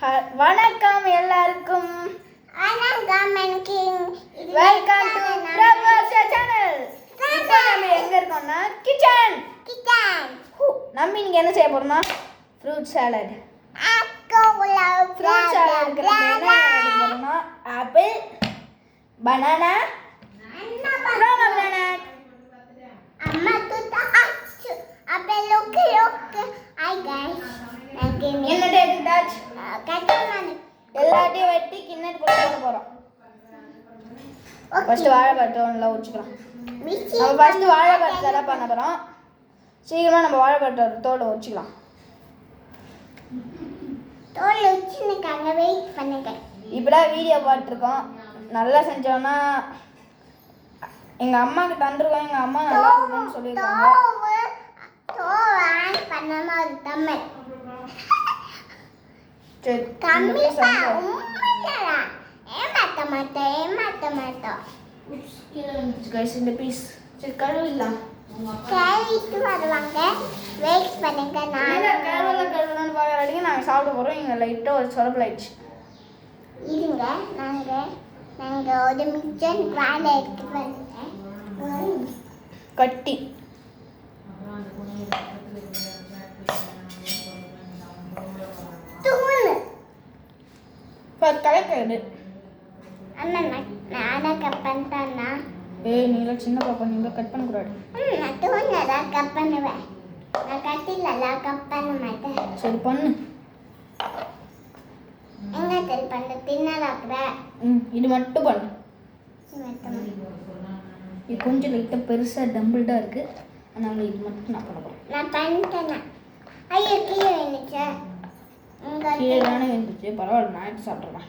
வணக்கம் எல்லாருக்கும். வணக்கம். Welcome to Prabhasha channel. இப்போ நம்ம எங்க இருக்கோம்னா கிச்சன். நம்ம இன்னைக்கு என்ன செய்ய போறோம்னா ஃப்ரூட் சாலட். ஃப்ரூட் சாலட்க்கு நம்ம என்ன எடுக்க போறோம்னா ஆப்பிள், பனானா, pomegranate. அம்மா துட்டா ஆப்பிள் ஓகே. Hi guys. என்ன டேட்டாச் கட்டமான எல்லாத்தையும் வெட்டி கிண்ணத்துக்குள்ள போட போறோம். ஃபர்ஸ்ட் வாழைப்பழத்தை உரிச்சுக்கலாம். நம்ம ஃபர்ஸ்ட் வாழைப்பழத்தை எல்லாம் பண்ண போறோம். சீக்கிரமா நம்ம வாழைப்பழத்தை தோலை உரிச்சுக்கலாம். தோல் உரிச்சுனக்காக வெயிட் பண்ணுங்க. இப்பதான் வீடியோ பார்த்துருக்கோம். நல்லா செஞ்சோம்னா எங்க அம்மாக்கு தந்துருக்கோம். எங்க அம்மா நல்லா இருக்குன்னு சொல்லியிருக்காங்க. தோல் பண்ணாம ஒரு தமிழ் சரி கம்மிப்பா உண்மையா ஏமாத்த மாட்டோம். கைஸ் இந்த பீஸ் சரி கழுவிடலாம். கேட்டு வருவாங்க. வெயிட் பண்ணுங்க. கழுவலான்னு பார்க்குறாடிங்க நாங்கள் சாப்பிட போகிறோம். இங்கே லைட்டாக ஒரு சொலப்பலாயிடுச்சு. இருங்க. நாங்கள் ஒரு மிச்சன் வேலை எடுத்துட்டு வந்துட்டேன். கட்டி கலக்கிறது. அண்ணா நானா கட் பண்ணிட்டேன்னா நீலாம் சின்ன பாப்பா நீங்களும் கட் பண்ணக்கூடாது. நான் தூங்கதான் கட் பண்ணுவேன். நான் கட்டிலலாம் கட் பண்ண மாட்டேன். சரி பண்ணு. எங்க தெரி பண்ண தின்னலாக்குற. இது மட்டும் பண்ணு. இது கொஞ்சம் லைட்டாக பெருசாக டம்பிள்டாக இருக்குது. அதனால இது மட்டும் நான் பண்ண போகிறேன். நான் பண்ணிட்டேன்னா ஐயோ கீழே வந்துச்சா. கீழே தானே வந்துச்சு. பரவாயில்ல நான் எடுத்து சாப்பிட்றேன்.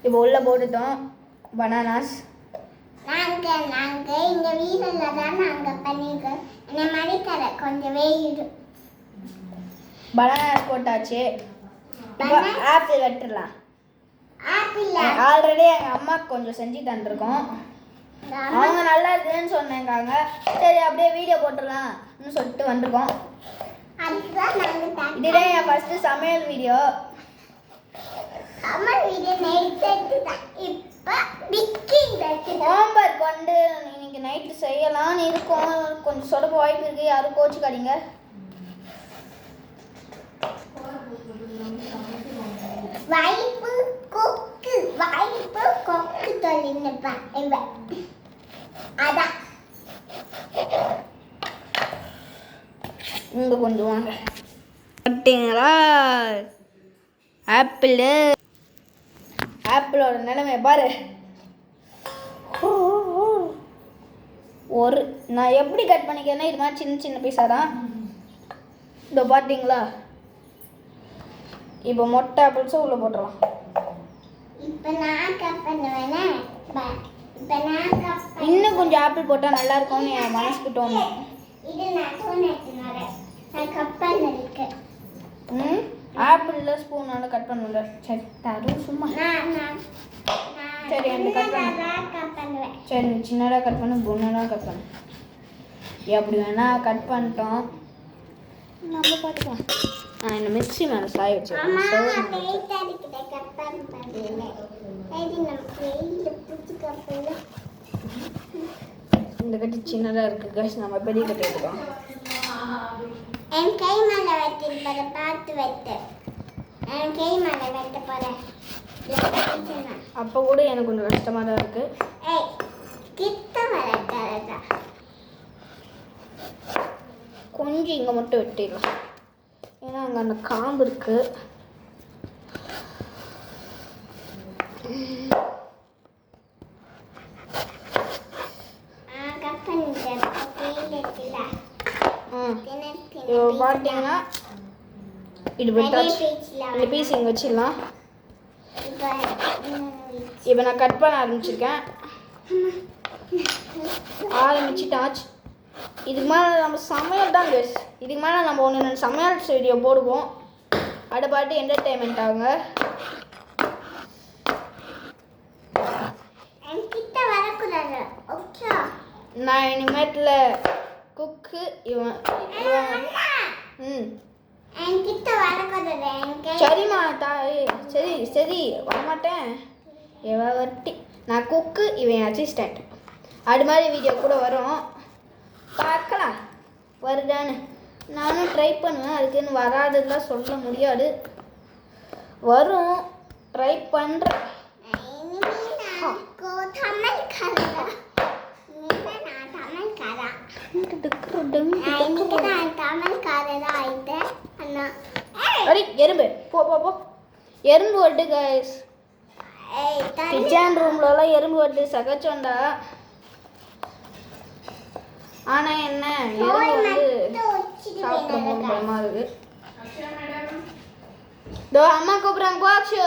இப்போ உள்ள போட்டுட்டோம் பனானாஸ். நாங்க இங்க வீடுல தான் நாங்க பண்ணிருக்கோம். என்ன மாதிரி தர கொஞ்சம் வெயிடு. பனானாஸ் போட்டாச்சு. இப்போ ஆப்பிள் வெட்டுடலாம். ஆப்பிள் ஆல்ரெடி எங்கள் அம்மாவுக்கு கொஞ்சம் செஞ்சு தந்துருக்கோம். அவங்க நல்லா இருக்குன்னு சொன்னாங்க. சரி அப்படியே வீடியோ போட்டுடலாம்னு சொல்லிட்டு வந்திருக்கோம். அதுதான் நாங்க இதுதான் என் ஃபர்ஸ்ட் சமையல் வீடியோ. சமையல் வீடியோ நைட்டு தான். இப்போ பிக்கிங் தட்டு ஹோம்வொர்க் வந்து இன்னைக்கு நைட்டு செய்யலாம்னு இருக்கோம். கொஞ்சம் சொடப்பு வாய்ப்பு இருக்கு. யாரும் கோச்சுக்காதீங்க. வாய்ப்பு கொக்கு தொழில்நுட்பம் இவ அதான். இங்கே கொஞ்சம் வாங்க. பார்த்தீங்களா ஆப்பிளோட நிலைமை பாரு. நான் எப்படி கட் பண்ணிக்கிறேன்னா இது மாதிரி சின்ன சின்ன பீஸாக தான். இதோ பார்த்தீங்களா. இப்போ மொட்டை ஆப்பிள்ஸும் உள்ளே போட்டுடலாம். இப்போ நான் கட் பண்ணுவேனே. இன்னும் கொஞ்சம் ஆப்பிள் போட்டால் நல்லா இருக்கும்னு என் மனசுக்கு தோணும். இது நான் தோணுறேன். நான் கட் பண்ணிருக்கேன். ஆப்பிளில் ஸ்பூனால கட் பண்ணுவேன். சரி தரும் சும்மா. சரி அந்த கட் பண்ணுவேன். சரி சின்னதாக கட் பண்ணு, பொண்ணாக கட் பண்ணு. எப்படி வேணால் கட் பண்ணிட்டோம். நம்ம பார்த்துக்கலாம். இந்த மிக்ஸி மேலே சாய வச்சுருக்கேன். இந்த கட்டி சின்னதாக இருக்குது கைஸ். நம்ம பெரிய கட்டி எடுத்துக்கலாம். என் கை மேலே வெட்டிருப்பதை பார்த்து வெட்டு. என் கை மேலே வெட்ட போகிறேன். அப்போ கூட எனக்கு கொஞ்சம் கஷ்டமாக தான் இருக்குது. கிட்ட வர கொஞ்சம் இங்கே மட்டும் வெட்டிடலாம். ஏன்னா அங்கே அந்த காம்பு இருக்கு. இப்போ பார்த்தீங்கன்னா இது வெட்டாச்சு. இந்த பீஸ் இங்கே வச்சிடலாம். இப்போ நான் கட் பண்ண ஆரம்பிச்சிருக்கேன். ஆரம்பிச்சிட்டாச்சு. இதுக்கு மேலே நம்ம சமையல் தான் கேஸ். இதுக்கு மேலே நம்ம ஒன்று சமையல் வீடியோ போடுவோம். அதை பாட்டு என்டர்டெயின்மெண்ட் ஆகுங்க. என்கிட்ட வர நான் இனிமேட்டில் குக்கு இவன் என்கிட்ட வரக்கூடாது எனக்கு சரிம்மா தாய் சரி சரி வரமாட்டேன் வரட்டி நான் குக்கு இவன் அசிஸ்டண்ட் அது மாதிரி வீடியோ கூட வரும் பார்க்கலாம் வருதான்னு நானும் ட்ரை பண்ணுவேன் அதுக்குன்னு வராதுலாம் சொல்ல முடியாது வரும் ட்ரை பண்ணுறேன் அடி எறும்பு போ போ போ எறும்பு வட்டு கைஸ் கிச்சன் ரூம்லலாம் எறும்பு வட்டு சகச்சோண்டா ஆனால் என்ன எறும்பு வந்து சாப்பிட்ற பயமா இருக்கு தோ அம்மா கூப்பிட்றாங்க போ அக்ஷு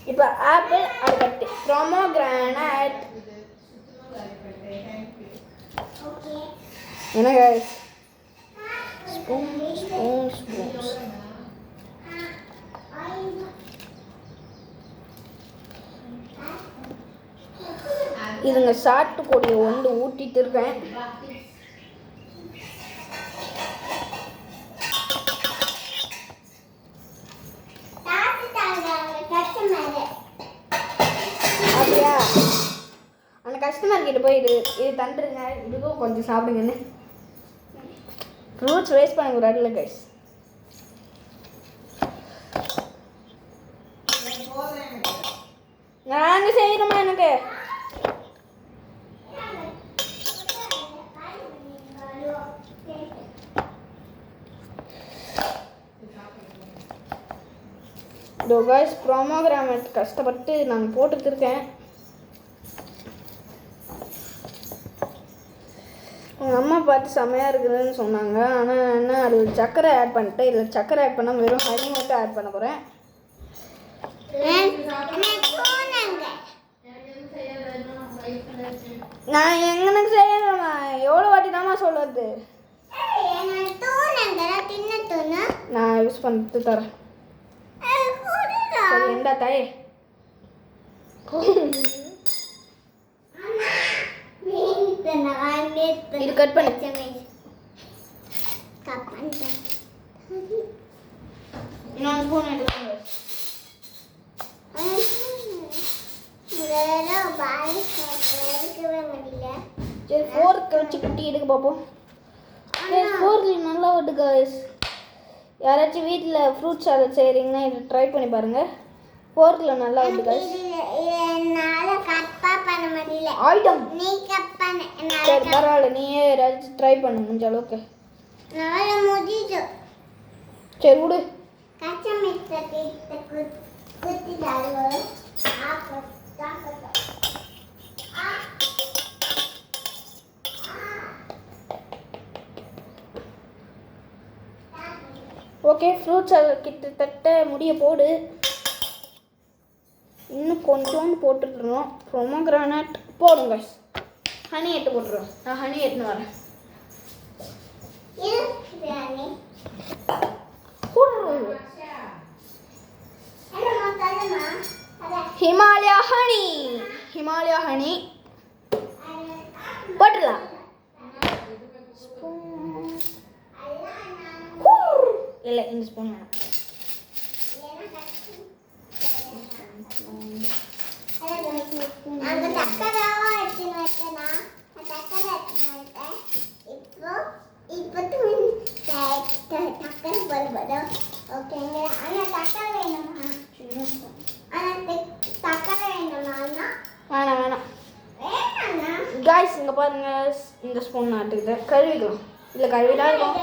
இப்போ ஆப்பிள் அடுத்து ப்ரோமோகிரானட் என்ன கைஸ் ஸ்பூன்ஸ் இதுங்க சாட்டுக்கூடிய ஒன்று ஊட்டிட்டு இருக்கேன் அப்படியா அந்த கஸ்டமர் கிட்ட போய் இது தந்துருங்க இதுக்கும் கொஞ்சம் சாப்பிடுங்கன்னு ஃப்ரூட்ஸ் வேஸ்ட் பண்ண கூடாது இல்லை கைஸ் நாங்கள் செய்கிறோமா எனக்கு இதோ கைஸ் ப்ரோமோகிரானட் கஷ்டப்பட்டு நான் போட்டுட்டு இருக்கேன் எங்கள் அம்மா பார்த்து செம்மையாக இருக்குதுன்னு சொன்னாங்க ஆனால் என்ன அது சர்க்கரை ஆட் பண்ணிட்டேன் இதில் சர்க்கரை ஆட் பண்ணால் வெறும் ஹனி மட்டும் ஆட் பண்ண போகிறேன் நான் எங்களுக்கு செய்யணுமா எவ்வளோ வாட்டி தாம்மா சொல்லுறது நான் யூஸ் பண்ணிட்டு தரேன் சரி எண்டா தாயே இது கட் பண்ணு இன்னொரு ஸ்பூன் எடுத்துக்கோங்க சரி ஃபோர்க் வச்சு குட்டி எடுக்க பார்ப்போம் ஃபோர்க்கில் நல்லா வருது கைஸ் யாராச்சும் வீட்டில் ஃப்ரூட் சாலட் செய்கிறீங்கன்னா இதை ட்ரை பண்ணி பாருங்கள் ஃபோர்க்கில் நல்லா வருது கைஸ் ஆயிட்டம் சரி பரவாயில்ல நீயே ஏதாச்சும் ட்ரை பண்ணு முடிஞ்ச அளவுக்கு சரி விடு ஓகே ஃப்ரூட்ஸ் கிட்டத்தட்ட முடிய போடு இன்னும் கொஞ்சோண்டு போட்டுருக்கணும் ப்ரோமோகிரானட் போடுங்க ஹனி எடுத்து போட்டுருவோம் நான் ஹனி எடுத்துன்னு வரேன் ஹிமாலயா ஹனி போட்டுடலாம் இல்லை இந்த ஸ்பூன் வேணாம் வேணாம் காய்ஸ் இங்கே பாருங்க இந்த ஸ்பூன் நாட்டுக்குது கழுவிக்கலாம் இல்லை கழுவிதான் இருக்கும்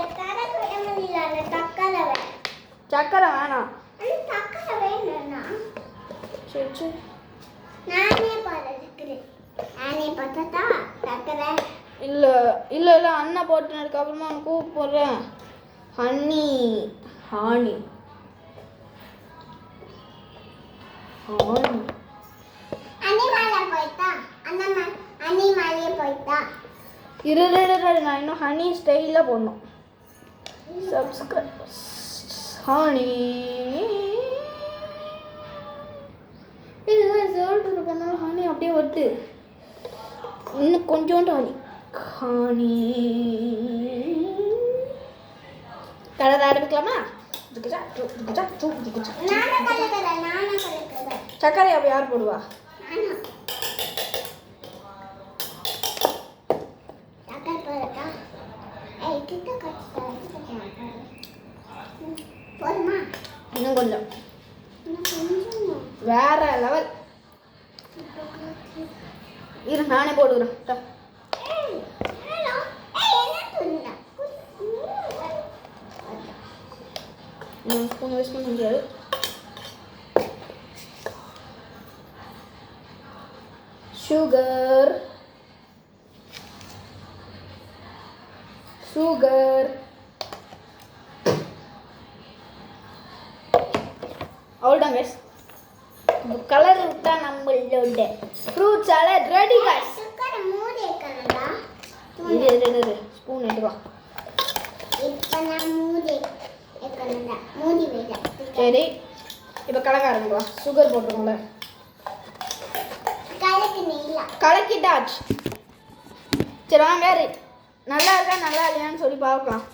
சக்கரை வேணாம் சரி சரி இல்லை இல்லை இல்லை அண்ணன் போட்டுனதுக்கு அப்புறமா அவனுக்கு கூப்பிட்றேன் ஹனி இரு நான் இன்னும் ஹனி ஸ்டைலாக போடணும் சப்ஸ்கிரைப் ஹனி இது சால்ட் இருக்கனால ஹனி அப்படியே வருது. இன்னும் கொஞ்சோண்டு ஹனி கலர் ஆரம்பிக்கலாமா? சர்க்கரை அப்போ யார் போடுவா? இன்னும் கொஞ்சம் வேற லெவல். இரு நானே போடுகிறேன். ஸ்பூன் வேஸ்ட் பண்ண முடியாது. சுகர் அவ்வளோதான் கைஸ். கலர் விட்டா நம்மளோட ஃப்ரூட் சாலட் ரெடி கைஸ். இது ஸ்பூன் எடுவா. சரி இப்போ கலக்க ஆரம்பிக்கலாம். சுகர் போட்டுருங்கள கலக்கிட்டாச்சு. சரி வாங்க நல்லா இருக்கா நல்லா இல்லையான்னு சொல்லி பார்க்கலாம்.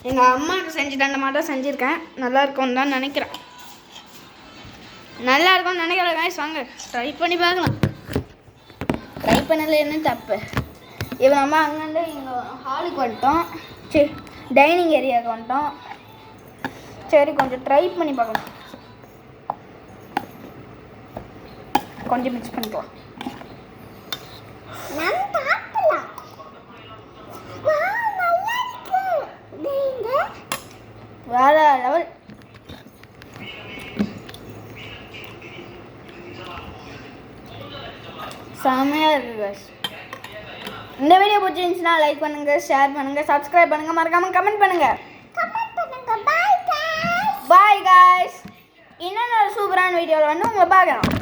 எங்கள் அம்மாவுக்கு செஞ்சுட்டு அந்த மாதிரி தான் செஞ்சுருக்கேன். நல்லா இருக்கும்னு தான் நினைக்கிறேன். நல்லா இருக்கும்னு நினைக்கிறேன் கைஸ். வாங்க ட்ரை பண்ணி பார்க்கலாம். ட்ரை பண்ணலன்னு தப்பு. இப்போ நம்ம அங்கேருந்து எங்கள் ஹாலுக்கு வந்துட்டோம். சரி டைனிங் ஏரியாவுக்கு வந்துட்டோம். சரி கொஞ்சம் ட்ரை பண்ணி பார்க்கலாம். கொஞ்சம் மிக்ஸ் பண்ணிக்கலாம். வேற லெவல். செமையாக இருக்குது guys. இந்த வீடியோ பிடிச்சிருந்துச்சுன்னா லைக் பண்ணுங்கள், ஷேர் பண்ணுங்கள், சப்ஸ்கிரைப் பண்ணுங்கள், மறக்காமல் கமெண்ட் பண்ணுங்கள். பாய் guys. இன்னொரு சூப்பரான வீடியோவில் வந்து உங்களை பார்க்கலாம்.